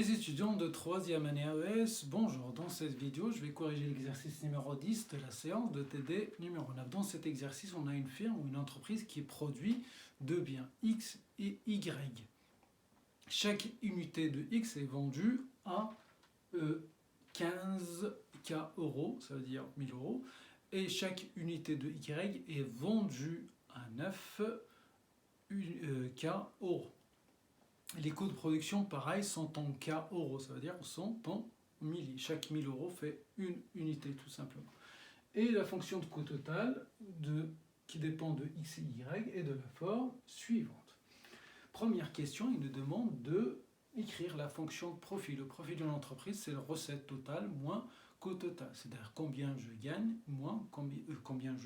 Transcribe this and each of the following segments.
Les étudiants de 3e année AES, bonjour. Dans cette vidéo, je vais corriger l'exercice numéro 10 de la séance de TD numéro 9. Dans cet exercice, on a une firme ou une entreprise qui produit deux biens X et Y. Chaque unité de X est vendue à 15K euros, ça veut dire 1000 euros, et chaque unité de Y est vendue à 9K euros. Les coûts de production, pareil, sont en K euros, ça veut dire sont en milli. Chaque 1000 euros fait une unité, tout simplement. Et la fonction de coût total qui dépend de X et Y est de la forme suivante. Première question, il nous demande de écrire la fonction de profit. Le profit d'une entreprise, c'est la recette totale moins coût total. C'est-à-dire combien je gagne moins combien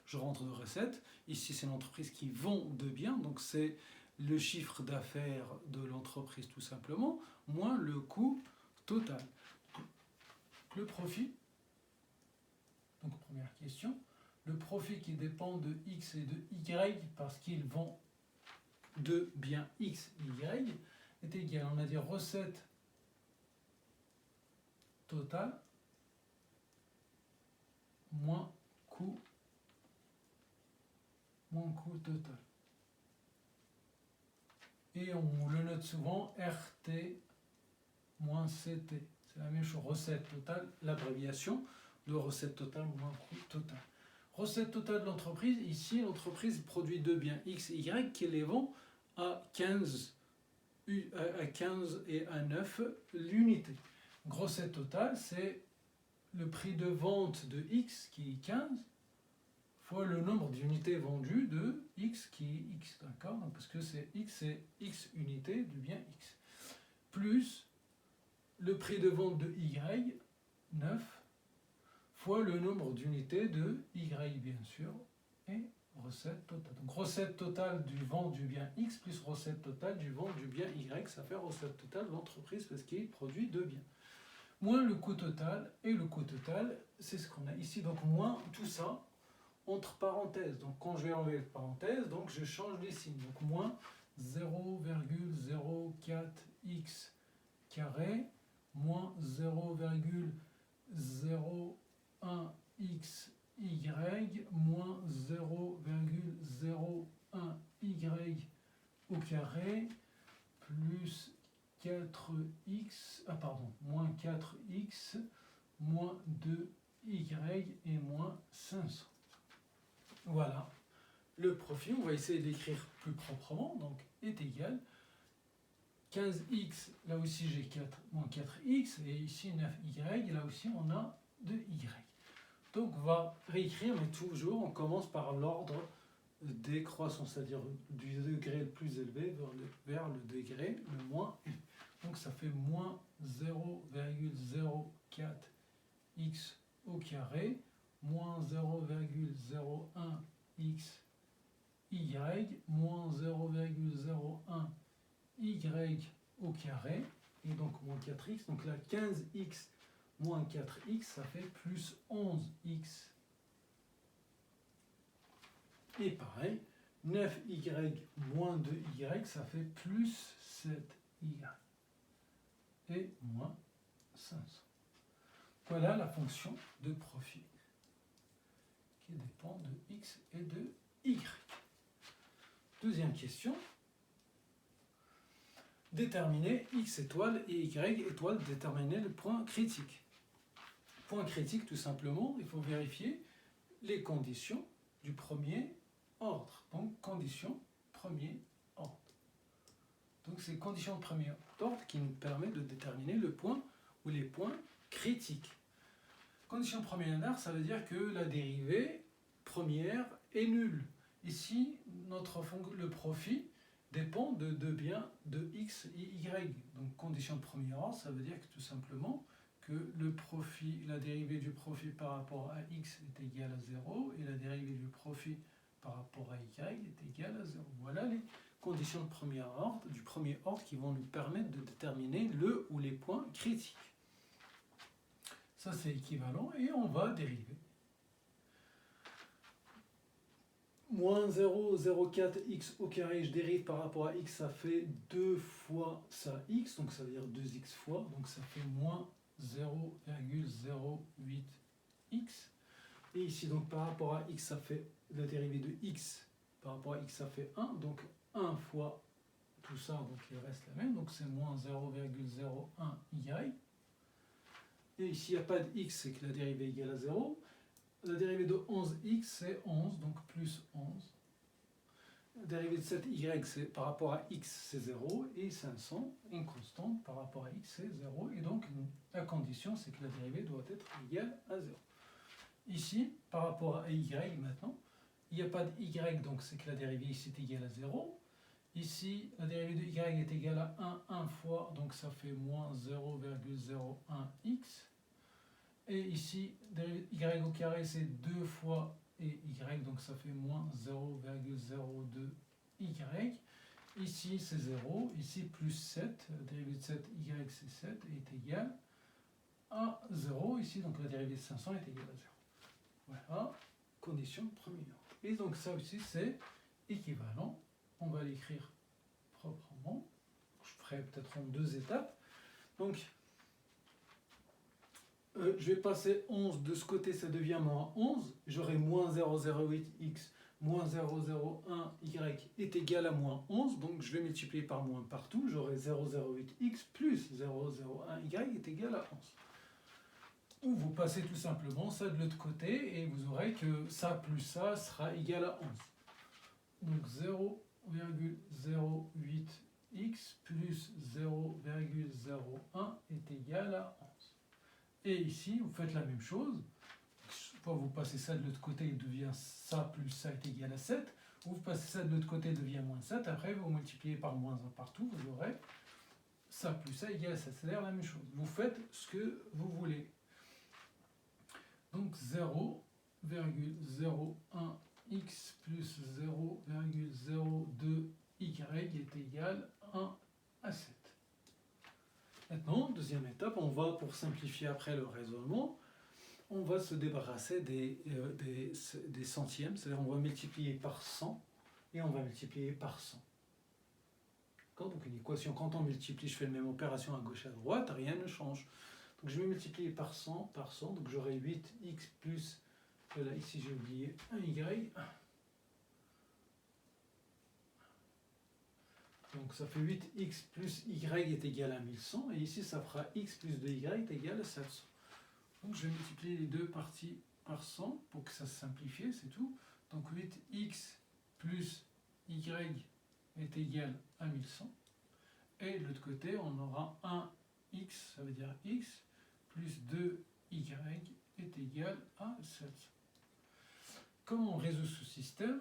je rentre de recettes. Ici, c'est l'entreprise qui vend deux biens, donc c'est le chiffre d'affaires de l'entreprise tout simplement, moins le coût total. Le profit, donc première question, le profit qui dépend de X et de Y parce qu'ils vendent deux biens X et Y est égal, on a dit recette totale moins coût total. Et on le note souvent RT moins CT. C'est la même chose, recette totale, l'abréviation de recette totale moins coût total. Recette totale de l'entreprise, ici l'entreprise produit deux biens X et Y qui les vend à 15 et à 9 l'unité. Recette totale, c'est le prix de vente de X qui est 15 fois le nombre d'unités vendues de X qui est X, d'accord? Parce que c'est X unités du bien X, plus le prix de vente de Y, 9, fois le nombre d'unités de Y, bien sûr, et recette totale. Donc recette totale du vente du bien X plus recette totale du vente du bien Y, ça fait recette totale de l'entreprise parce qu'il produit deux biens. Moins le coût total, et le coût total, c'est ce qu'on a ici, donc moins tout ça, entre parenthèses. Donc quand je vais enlever les parenthèses, donc je change les signes. Donc moins 0,04x carré moins 0,01xy moins 0,01y au carré plus 4x, moins 4x moins 2y et moins 500. Voilà, le profit, on va essayer d'écrire plus proprement, donc est égal 15x, là aussi j'ai 4, moins 4x, et ici 9y, là aussi on a 2y. Donc on va réécrire, mais toujours on commence par l'ordre décroissant, c'est-à-dire du degré le plus élevé vers le degré le moins élevé. Donc ça fait moins 0,04x au carré, moins 0,01xy, moins 0,01y au carré, et donc moins 4x. Donc là, 15x moins 4x, ça fait plus 11x. Et pareil, 9y moins 2y, ça fait plus 7y. Et moins 500. Voilà la fonction de profit qui dépend de x et de y. Deuxième question. Déterminer x étoile et y étoile, déterminer le point critique. Point critique, tout simplement, il faut vérifier les conditions du premier ordre. Donc, condition premier ordre. Donc, c'est condition de premier ordre qui nous permet de déterminer le point ou les points critiques. Condition de premier ordre, ça veut dire que la dérivée première est nulle. Ici, le profit dépend de deux biens de x et y. Donc, condition de premier ordre, ça veut dire que tout simplement que la dérivée du profit par rapport à x est égale à 0 et la dérivée du profit par rapport à y est égale à 0. Voilà les conditions de du premier ordre qui vont nous permettre de déterminer le ou les points critiques. Ça, c'est équivalent et on va dériver. moins 0,04x au carré, je dérive par rapport à x, ça fait 2 fois ça x, donc ça veut dire 2x fois, donc ça fait moins 0,08x. Et ici, donc par rapport à x, ça fait la dérivée de x, par rapport à x, ça fait 1, donc 1 fois tout ça, donc il reste la même, donc c'est moins 0,01y. Et ici, il n'y a pas de x, c'est que la dérivée est égale à 0. La dérivée de 11x, c'est 11, donc plus 11. La dérivée de 7y, c'est par rapport à x, c'est 0. Et 500, une constante, par rapport à x, c'est 0. Et donc, la condition, c'est que la dérivée doit être égale à 0. Ici, par rapport à y maintenant, il n'y a pas de y, donc c'est que la dérivée ici est égale à 0. Ici, la dérivée de y est égale à 1 fois, donc ça fait moins 0,01x. Et ici, y au carré, c'est 2 fois et y, donc ça fait moins 0,02y. Ici, c'est 0. Ici, plus 7. La dérivée de 7y, c'est 7, est égale à 0. Ici, donc la dérivée de 500 est égale à 0. Voilà, condition de premier ordre. Et donc ça aussi, c'est équivalent. On va l'écrire proprement. Je ferai peut-être en 2 étapes. Donc, je vais passer 11 de ce côté, ça devient moins 11. J'aurai moins 0,08x moins 0,01y est égal à moins 11. Donc je vais multiplier par moins partout. J'aurai 0,08x plus 0,01y est égal à 11. Ou vous passez tout simplement ça de l'autre côté et vous aurez que ça plus ça sera égal à 11. Donc 0,08x plus 0,01 est égal à 11. Et ici, vous faites la même chose. Soit vous passez ça de l'autre côté, il devient ça plus ça est égal à 7. Ou vous passez ça de l'autre côté, il devient moins 7. Après, vous multipliez par moins 1 partout, vous aurez ça plus ça égale à 7. C'est-à-dire la même chose. Vous faites ce que vous voulez. Donc 0,01x plus 0,02y est égal à 1 à 7. Maintenant, deuxième étape, on va, pour simplifier après le raisonnement, on va se débarrasser des centièmes, c'est-à-dire on va multiplier par 100 et on va multiplier par 100. Donc une équation, quand on multiplie, je fais la même opération à gauche et à droite, rien ne change. Donc je vais multiplier par 100, donc j'aurai 8x plus, là ici j'ai oublié, 1y. Donc ça fait 8x plus y est égal à 1100, et ici ça fera x plus 2y est égal à 700. Donc je vais multiplier les deux parties par 100 pour que ça se simplifie, c'est tout. Donc 8x plus y est égal à 1100. Et de l'autre côté, on aura 1x, ça veut dire x, plus 2y est égal à 700. Comment on résout ce système?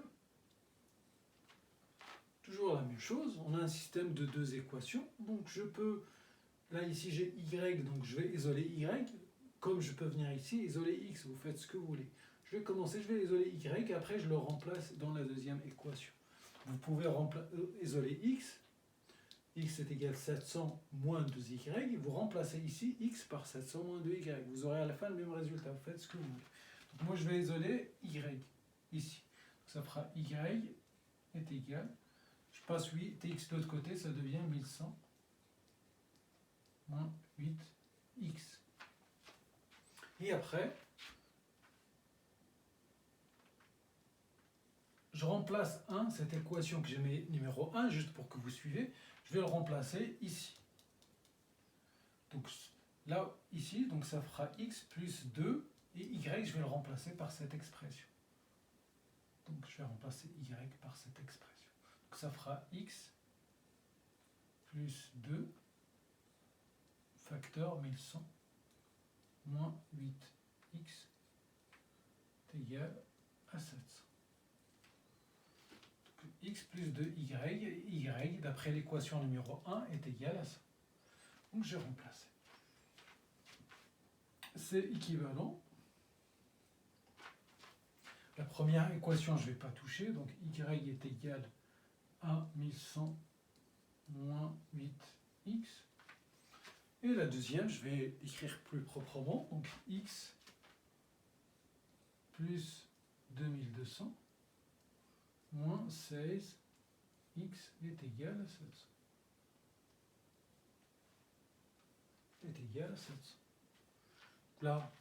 Toujours la même chose, on a un système de 2 équations, donc je peux, là ici j'ai y, donc je vais isoler y, comme je peux venir ici isoler x, vous faites ce que vous voulez. Je vais commencer, je vais isoler y, après je le remplace dans la deuxième équation. Vous pouvez isoler x est égal à 700 moins 2y, vous remplacez ici x par 700 moins 2y, vous aurez à la fin le même résultat, vous faites ce que vous voulez. Donc moi je vais isoler y ici, donc ça fera y est égal, je passe 8x de l'autre côté, ça devient 1100 moins 8x. Et après, je remplace 1, cette équation que j'ai mis numéro 1, juste pour que vous suivez, je vais le remplacer ici. Donc là, ici, donc ça fera x plus 2, et y, je vais le remplacer par cette expression. Donc je vais remplacer y par cette expression. Donc ça fera x plus 2 facteur 1100 moins 8x est égal à 700. Donc x plus 2y, y d'après l'équation numéro 1 est égal à ça. Donc je remplace. C'est équivalent. La première équation, je ne vais pas toucher, donc y est égal à 1100 moins 8x. Et la deuxième, je vais l'écrire plus proprement, donc x plus 2200 moins 16, x est égal à 700. Est égal à 700. Là,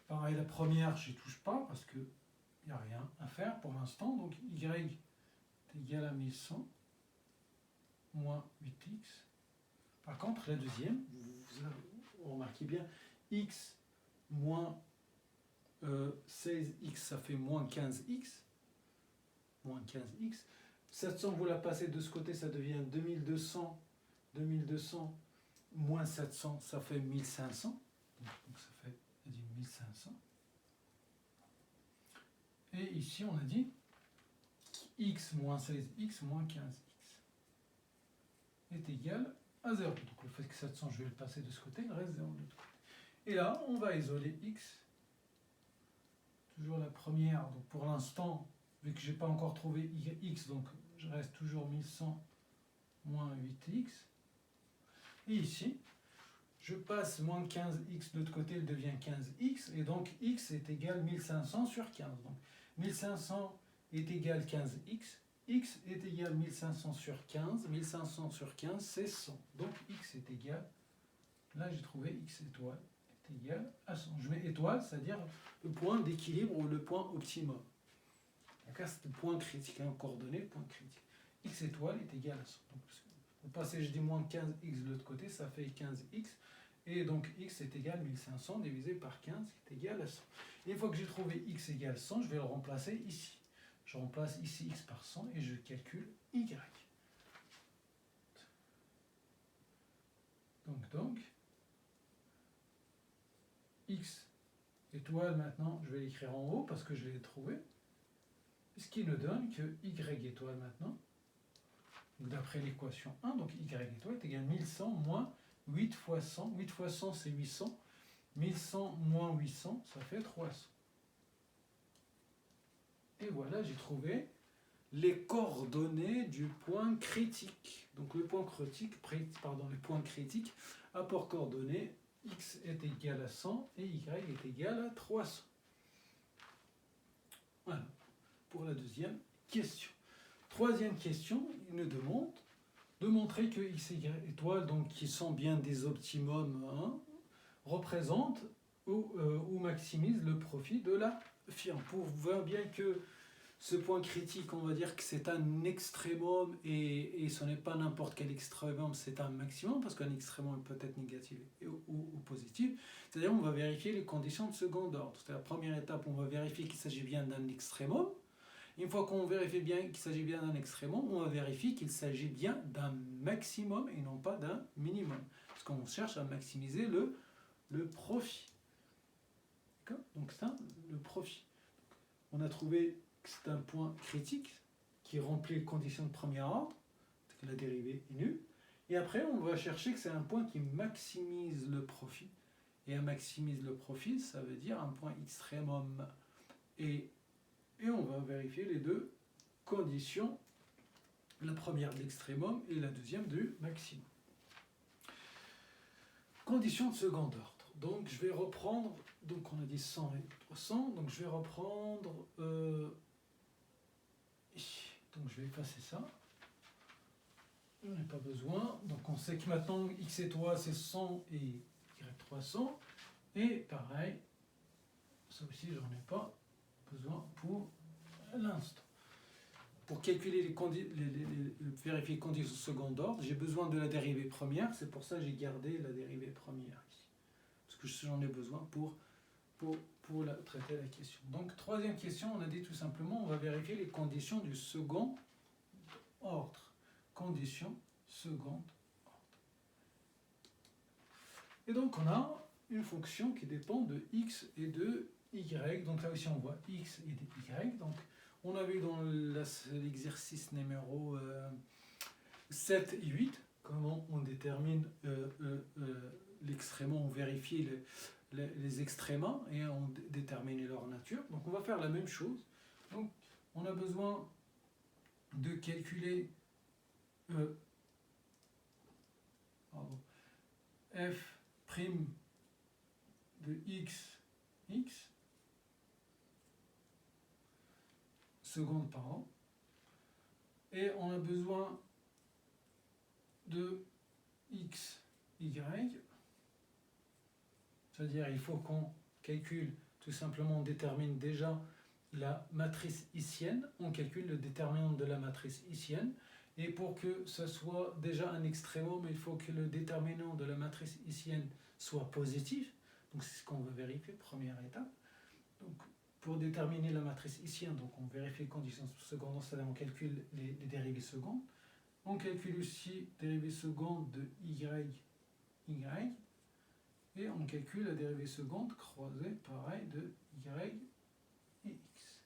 pareil, la première, je n'y touche pas parce qu'il n'y a rien à faire pour l'instant. Donc y est égal à 1100 moins 8x. Par contre, la deuxième, vous remarquez bien, x moins 16x, ça fait moins 15x. Moins 15x. 700, vous la passez de ce côté, ça devient 2200. 2200 moins 700, ça fait 1500. Donc ça fait 1500. Et ici, on a dit x moins 16x moins 15x est égal à 0. Donc le fait que 700, je vais le passer de ce côté, il reste 0 de l'autre côté. Et là, on va isoler x. Toujours la première. Donc pour l'instant, vu que je n'ai pas encore trouvé x, donc je reste toujours 1100 moins 8x. Et ici, je passe moins 15x de l'autre côté, il devient 15x, et donc x est égal à 1500 sur 15. Donc 1500 est égal à 15x, x est égal à 1500 sur 15, 1500 sur 15, c'est 100. Donc x est égal, là j'ai trouvé x étoile est égal à 100. Je mets étoile, c'est-à-dire le point d'équilibre ou le point optimum. D'accord, c'est le point critique, un coordonnée, point critique. X étoile est égal à 100. Donc, au passé, je dis moins 15x de l'autre côté, ça fait 15x. Et donc, x est égal à 1500 divisé par 15, qui est égal à 100. Et une fois que j'ai trouvé x égale 100, je vais le remplacer ici. Je remplace ici x par 100 et je calcule y. Donc, x étoile, maintenant, je vais l'écrire en haut parce que je l'ai trouvé. Ce qui nous donne que y étoile maintenant, d'après l'équation 1, donc y étoile est égal à 1100 moins 8 fois 100. 8 fois 100, c'est 800. 1100 moins 800, ça fait 300. Et voilà, j'ai trouvé les coordonnées du point critique. Donc le point critique, apport coordonnées, x est égal à 100 et y est égal à 300. Voilà, pour la deuxième question. Troisième question, il nous demande de montrer que x et y étoiles, donc qui sont bien des optimums, représentent ou maximisent le profit de la firme. Pour voir bien que ce point critique, on va dire que c'est un extrémum et ce n'est pas n'importe quel extrémum, c'est un maximum parce qu'un extrémum peut être négatif ou positif. C'est-à-dire on va vérifier les conditions de second ordre. C'est la première étape, on va vérifier qu'il s'agit bien d'un extrémum. Une fois qu'on vérifie bien qu'il s'agit bien d'un extrémum, on va vérifier qu'il s'agit bien d'un maximum et non pas d'un minimum. Parce qu'on cherche à maximiser le profit. D'accord ? Donc ça, le profit. On a trouvé que c'est un point critique qui remplit les conditions de premier ordre, que la dérivée est nulle. Et après, on va chercher que c'est un point qui maximise le profit. Et un maximise le profit, ça veut dire un point extrémum. Et on va vérifier les deux conditions, la première de l'extrémum et la deuxième du maximum. Conditions de second ordre. Donc je vais reprendre, donc on a dit 100 et 300, donc je vais reprendre, donc je vais effacer ça, je n'en ai pas besoin, donc on sait que maintenant x étoile c'est 100 et y 300, et pareil, ça aussi j'en ai pas besoin pour l'instant. Pour calculer vérifier les conditions de second ordre, j'ai besoin de la dérivée première, c'est pour ça que j'ai gardé la dérivée première ici. Parce que j'en ai besoin pour traiter la question. Donc, troisième question, on a dit tout simplement, on va vérifier les conditions du second ordre. Conditions second ordre. Et donc, on a une fonction qui dépend de x et de y. Donc là aussi, on voit x et y. Donc, on a vu dans l'exercice numéro 7 et 8, comment on détermine l'extrémum, on vérifie les extrémas et on détermine leur nature. Donc on va faire la même chose. Donc on a besoin de calculer f' de x seconde par an. Et on a besoin de x, y. C'est-à-dire il faut qu'on calcule, tout simplement, on détermine déjà la matrice hessienne, on calcule le déterminant de la matrice hessienne, et pour que ce soit déjà un extrémum, il faut que le déterminant de la matrice hessienne soit positif, donc c'est ce qu'on va vérifier, première étape. Donc, pour déterminer la matrice hessienne, donc on vérifie les conditions secondaires, c'est-à-dire on calcule les dérivées secondes, on calcule aussi dérivée seconde de y, et on calcule la dérivée seconde croisée, pareil, de y et x.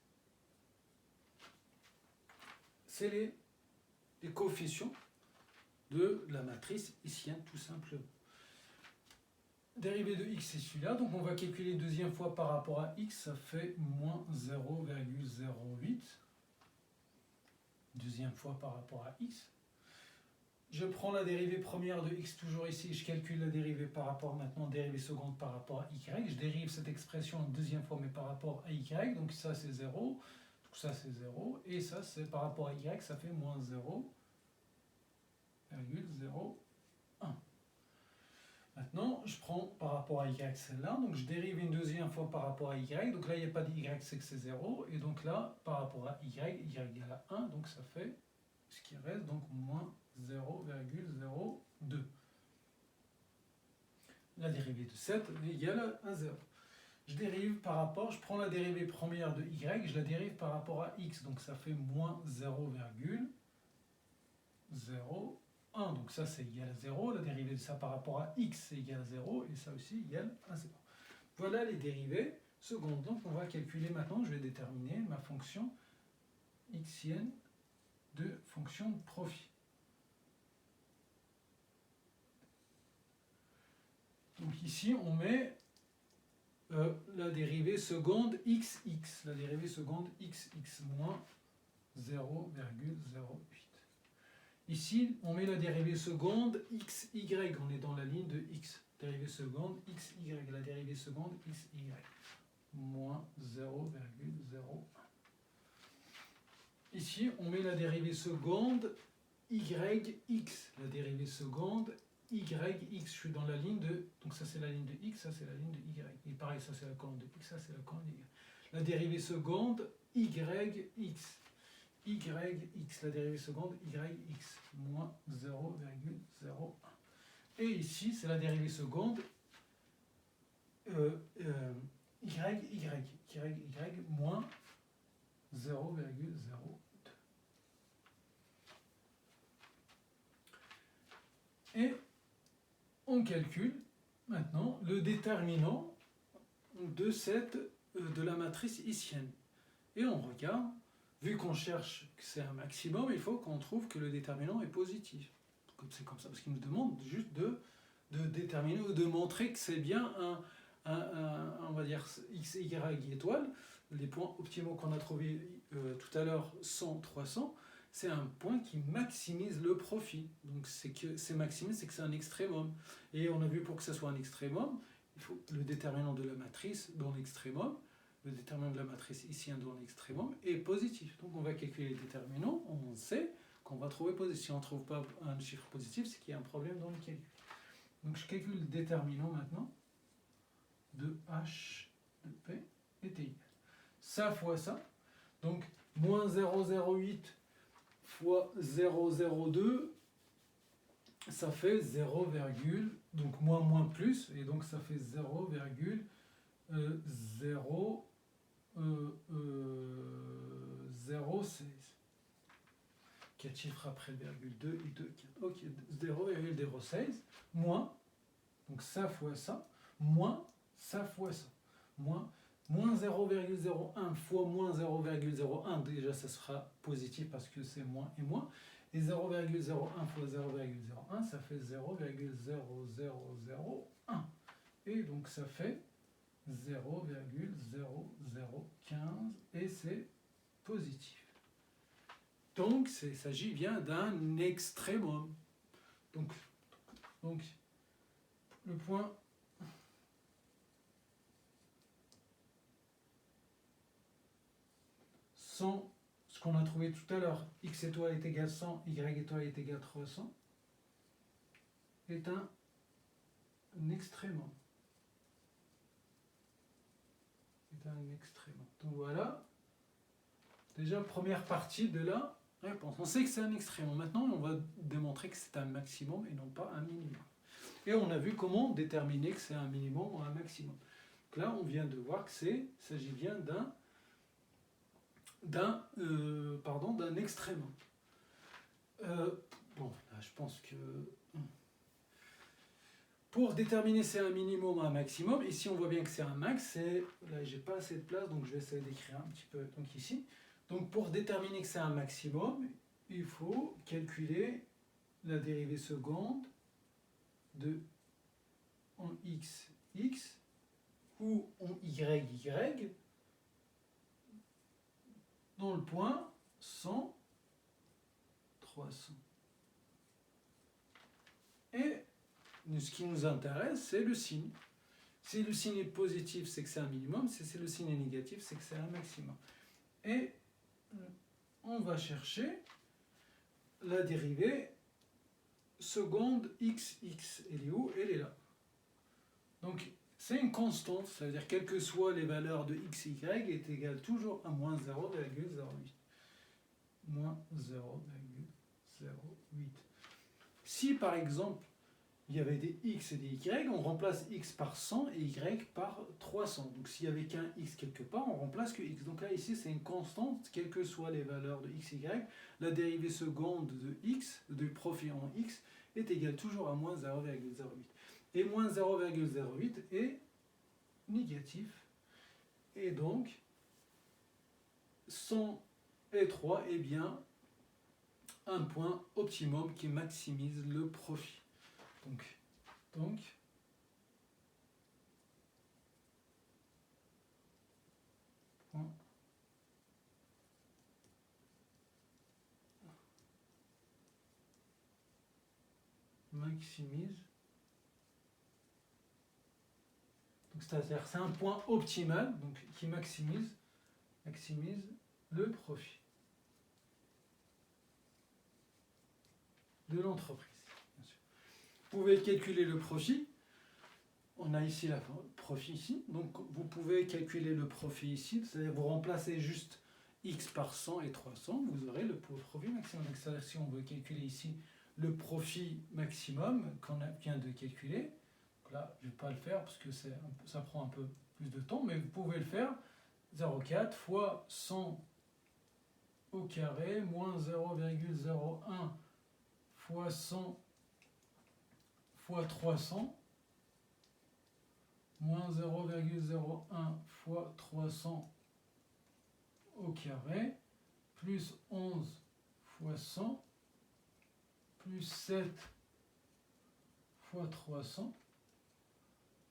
C'est les coefficients de la matrice hessienne, tout simplement. Dérivée de x, c'est celui-là, donc on va calculer une deuxième fois par rapport à x, ça fait moins 0,08. Deuxième fois par rapport à x. Je prends la dérivée première de x toujours ici, je calcule la dérivée par rapport maintenant, dérivée seconde par rapport à y. Je dérive cette expression une deuxième fois, mais par rapport à y, donc ça c'est 0, donc ça c'est 0, et ça c'est par rapport à y, ça fait moins 0,01. Maintenant, je prends par rapport à y celle-là, donc je dérive une deuxième fois par rapport à y, donc là il n'y a pas de y, c'est que c'est 0, et donc là, par rapport à y égale à 1, donc ça fait ce qui reste, donc moins 0,02. La dérivée de 7 est égale à 0. Je dérive par rapport, je prends la dérivée première de y, je la dérive par rapport à x, donc ça fait moins 0,01. Donc ça c'est égal à 0, la dérivée de ça par rapport à x c'est égal à 0, et ça aussi égal à 0. Voilà les dérivées secondes. Donc on va calculer maintenant, je vais déterminer ma fonction xienne de fonction de profit. Donc ici on met la dérivée seconde xx, la dérivée seconde xx moins 0,08. Ici, on met la dérivée seconde xy, on est dans la ligne de x. Dérivée seconde xy, la dérivée seconde xy, moins 0,01. Ici, on met la dérivée seconde yx, la dérivée seconde yx, je suis dans la ligne de, donc ça c'est la ligne de x, ça c'est la ligne de y. Et pareil, ça c'est la colonne de x, ça c'est la colonne de y. La dérivée seconde yx, la dérivée seconde yx, moins 0,01. Et ici, c'est la dérivée seconde y, moins 0,02. Et on calcule maintenant le déterminant de la matrice hessienne. Et on regarde, vu qu'on cherche que c'est un maximum, il faut qu'on trouve que le déterminant est positif. C'est comme ça, parce qu'il nous demande juste de déterminer ou de montrer que c'est bien on va dire x, y étoile. Les points optimaux qu'on a trouvés tout à l'heure, 100, 300, c'est un point qui maximise le profit. Donc c'est maximise, c'est que c'est un extrémum. Et on a vu pour que ce soit un extrémum, il faut le déterminant de la matrice dans l'extrémum, le déterminant de la matrice ici dans l'extrémum est positif. Donc on va calculer les déterminants, on sait qu'on va trouver positif. Si on ne trouve pas un chiffre positif, c'est qu'il y a un problème dans le calcul. Donc je calcule le déterminant maintenant de H de P est égal. Ça fois ça, donc moins 0,08 fois 0,02, ça fait 0, donc moins plus, et donc ça fait 0,006. 4 chiffres après le virgule 2 et 2, 4. Ok, 0,06 moins, donc ça fois ça, moins ça fois ça, moins 0,01 fois moins 0,01, déjà ça sera positif parce que c'est moins et moins, et 0,01 fois 0,01, ça fait 0,0001, et donc ça fait 0,0015, et c'est positif. Donc il s'agit bien d'un extrémum. Donc le point ce qu'on a trouvé tout à l'heure, x étoile est égal à 100, y étoile est égal à 300, est un extrémum. Est un extrémum. Donc voilà, déjà première partie de la réponse. On sait que c'est un extrémum. Maintenant, on va démontrer que c'est un maximum et non pas un minimum. Et on a vu comment déterminer que c'est un minimum ou un maximum. Donc là, on vient de voir que il s'agit bien d'un extrémum. Bon, là, je pense que pour déterminer si c'est un minimum ou un maximum, ici on voit bien que c'est un max, là j'ai pas assez de place, donc je vais essayer d'écrire un petit peu donc ici. Donc pour déterminer que c'est un maximum, il faut calculer la dérivée seconde de en x, x, ou en y, y, dans le point 100, 300. Et ce qui nous intéresse, c'est le signe. Si le signe est positif, c'est que c'est un minimum. Si le signe est négatif, c'est que c'est un maximum. Et on va chercher la dérivée seconde x. Elle est où? Elle est là. Donc, c'est une constante. Ça veut dire quelles que soient les valeurs de x, y, est égale toujours à moins 0,08. Moins 0,08. Si, par exemple, il y avait des x et des y, on remplace x par 100 et y par 300. Donc s'il n'y avait qu'un x quelque part, on remplace que x. Donc là, ici, c'est une constante, quelles que soient les valeurs de x, y. La dérivée seconde de x, du profit en x, est égale toujours à moins 0,08. Et moins 0,08 est négatif. Et donc, 103 est bien un point optimum qui maximise le profit. Donc, point maximise. Donc c'est-à-dire c'est un point optimal donc qui maximise le profit de l'entreprise. Vous pouvez calculer le profit. On a ici le profit ici. Donc vous pouvez calculer le profit ici. C'est-à-dire vous remplacez juste x par 100 et 300. Vous aurez le profit maximum. Donc c'est-à-dire si on veut calculer ici le profit maximum qu'on vient de calculer. Donc là, je ne vais pas le faire parce que ça prend un peu plus de temps. Mais vous pouvez le faire. 0,4 fois 100 au carré moins 0,01 fois 100 fois 300 moins 0,01 fois 300 au carré plus 11 fois 100 plus 7 fois 300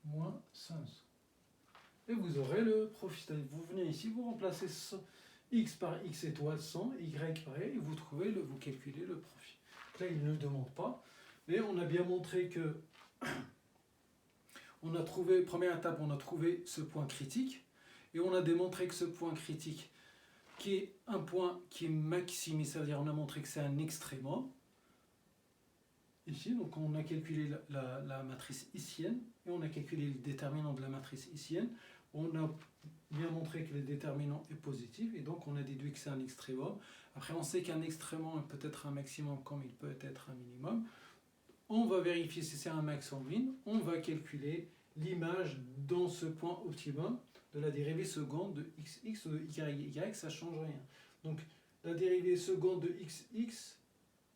moins 500. Et vous aurez le profit. Vous venez ici, vous remplacez x par x étoile 100, y pareil, et vous calculez le profit. Donc là, il ne le demande pas, mais on a bien montré que première étape, on a trouvé ce point critique, et on a démontré que ce point critique, qui est un point qui est maximisé, c'est-à-dire on a montré que c'est un extrémum, ici, donc on a calculé la matrice hessienne, et on a calculé le déterminant de la matrice hessienne. On a bien montré que le déterminant est positif, et donc on a déduit que c'est un extrémum. Après, on sait qu'un extrémum peut être un maximum comme il peut être un minimum. On va vérifier si c'est un max ou un min. On va calculer l'image dans ce point optimum de la dérivée seconde de xx ou de y, ça ne change rien. Donc la dérivée seconde de xx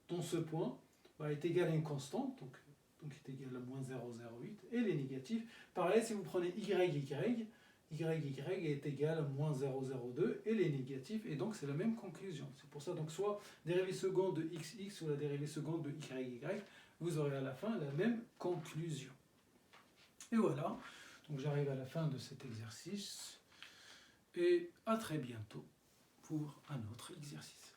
dans ce point est égale à une constante, donc est égale à moins 0,08, et elle est négative. Pareil, si vous prenez y est égal à moins 0,02, elle est négative, et donc c'est la même conclusion. C'est pour ça, donc soit dérivée seconde de xx ou la dérivée seconde de y, vous aurez à la fin la même conclusion. Et voilà, donc j'arrive à la fin de cet exercice, et à très bientôt pour un autre exercice.